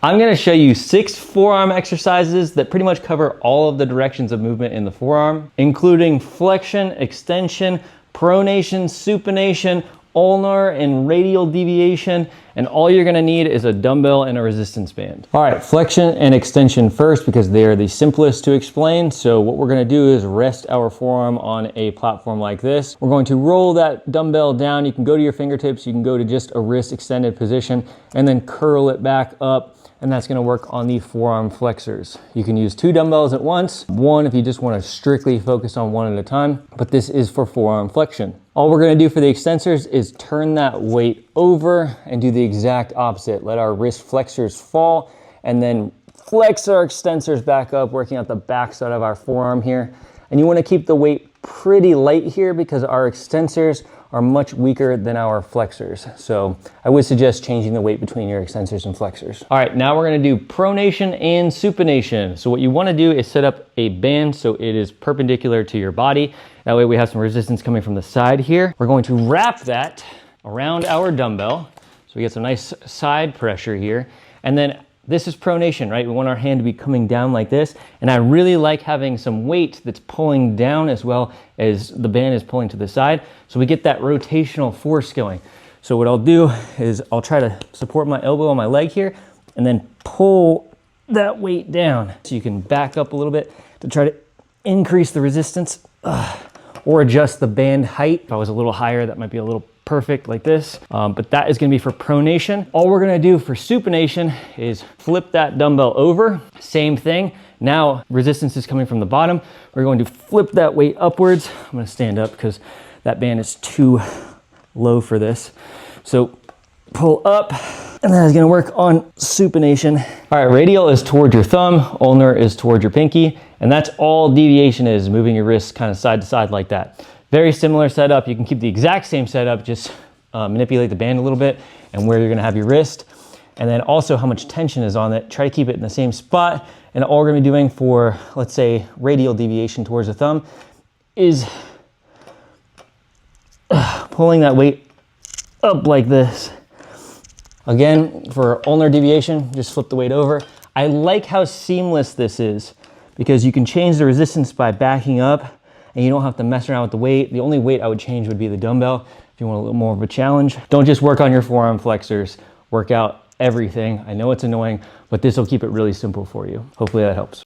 I'm gonna show you 6 forearm exercises that pretty much cover all of the directions of movement in the forearm, including flexion, extension, pronation, supination, ulnar and radial deviation, and all you're gonna need is a dumbbell and a resistance band. All right, flexion and extension first because they are the simplest to explain. So what we're gonna do is rest our forearm on a platform like this. We're going to roll that dumbbell down. You can go to your fingertips, you can go to just a wrist extended position, and then curl it back up. And that's gonna work on the forearm flexors. You can use 2 dumbbells at once, one if you just wanna strictly focus on one at a time, but this is for forearm flexion. All we're gonna do for the extensors is turn that weight over and do the exact opposite. Let our wrist flexors fall and then flex our extensors back up, working out the backside of our forearm here. And you wanna keep the weight pretty light here because our extensors are much weaker than our flexors. So I would suggest changing the weight between your extensors and flexors. All right, now we're gonna do pronation and supination. So what you wanna do is set up a band so it is perpendicular to your body. That way we have some resistance coming from the side here. We're going to wrap that around our dumbbell. So we get some nice side pressure here. And then this is pronation, right? We want our hand to be coming down like this. And I really like having some weight that's pulling down as well as the band is pulling to the side. So we get that rotational force going. So what I'll do is I'll try to support my elbow on my leg here and then pull that weight down. So you can back up a little bit to try to increase the resistance or adjust the band height. If I was a little higher, that might be a little perfect like this, but that is gonna be for pronation. All we're gonna do for supination is flip that dumbbell over, same thing. Now resistance is coming from the bottom. We're going to flip that weight upwards. I'm gonna stand up because that band is too low for this. So pull up, and that is gonna work on supination. All right, radial is towards your thumb, ulnar is towards your pinky, and that's all deviation is, moving your wrists kind of side to side like that. Very similar setup. You can keep the exact same setup, just manipulate the band a little bit and where you're gonna have your wrist. And then also how much tension is on it. Try to keep it in the same spot. And all we're gonna be doing for, let's say, radial deviation towards the thumb is pulling that weight up like this. Again, for ulnar deviation, just flip the weight over. I like how seamless this is because you can change the resistance by backing up and you don't have to mess around with the weight. The only weight I would change would be the dumbbell if you want a little more of a challenge. Don't just work on your forearm flexors, work out everything. I know it's annoying, but this will keep it really simple for you. Hopefully that helps.